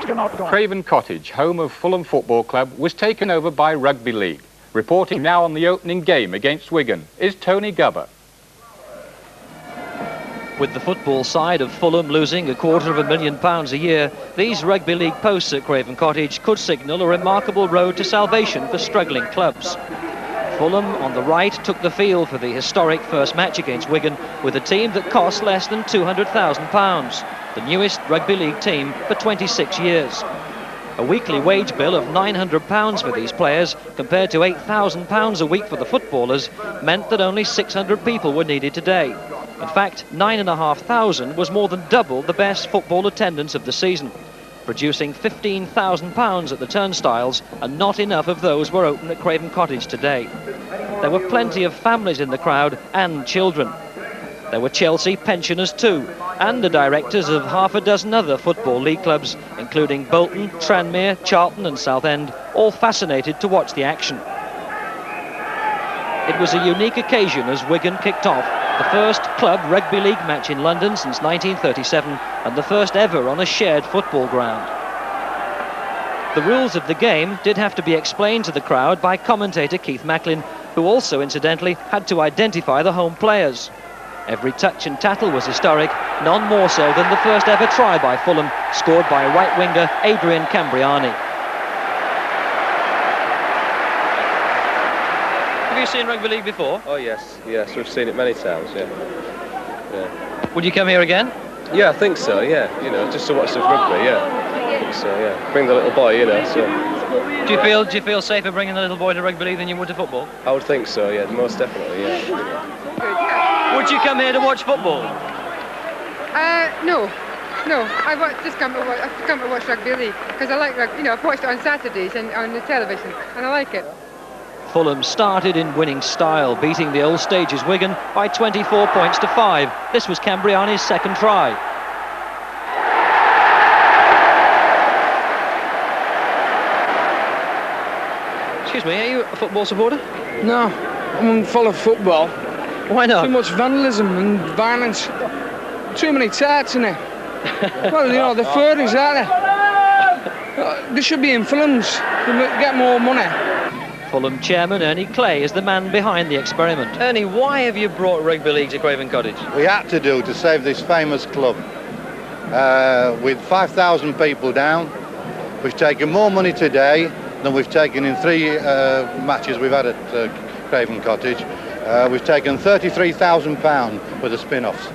Craven Cottage, home of Fulham Football Club, was taken over by Rugby League. Reporting now on the opening game against Wigan is Tony Gubber. With the football side of Fulham losing £250,000 a year, these Rugby League posts at Craven Cottage could signal a remarkable road to salvation for struggling clubs. Fulham, on the right, took the field for the historic first match against Wigan with a team that cost less than £200,000, the newest Rugby League team for 26 years. A weekly wage bill of £900 for these players, compared to £8,000 a week for the footballers, meant that only 600 people were needed today. In fact, 9,500 was more than double the best football attendance of the season, producing £15,000 at the turnstiles, and not enough of those were open at Craven Cottage today. There were plenty of families in the crowd and children. There were Chelsea pensioners too, and the directors of half a dozen other Football League clubs, including Bolton, Tranmere, Charlton and Southend, all fascinated to watch the action. It was a unique occasion as Wigan kicked off, the first club rugby league match in London since 1937, and the first ever on a shared football ground. The rules of the game did have to be explained to the crowd by commentator Keith Macklin, who also incidentally had to identify the home players. Every touch and tattle was historic, none more so than the first ever try by Fulham, scored by right winger Adrian Cambriani. Have you seen rugby league before? Oh yes, we've seen it many times, yeah. Would you come here again? Yeah, I think so, yeah, just to watch the rugby, yeah. I think so, yeah. Bring the little boy, so. Do you feel safer bringing the little boy to rugby league than you would to football? I would think so, yeah, most definitely, yeah. Would you come here to watch football? No. I've come to watch rugby league because I like rugby. I've watched it on Saturdays and on the television, and I like it. Fulham started in winning style, beating the old stages Wigan by 24 points to 5. This was Cambriani's second try. Excuse me, are you a football supporter? No, I'm full of football. Why not? Too much vandalism and violence. Too many tarts in it. Well, the furries, aren't they? They should be in Fulhams to get more money. Fulham chairman Ernie Clay is the man behind the experiment. Ernie, why have you brought rugby league to Craven Cottage? We had to save this famous club. With 5,000 people down, we've taken more money today than we've taken in 3 matches we've had at Craven Cottage. We've taken £33,000 with the spin-offs.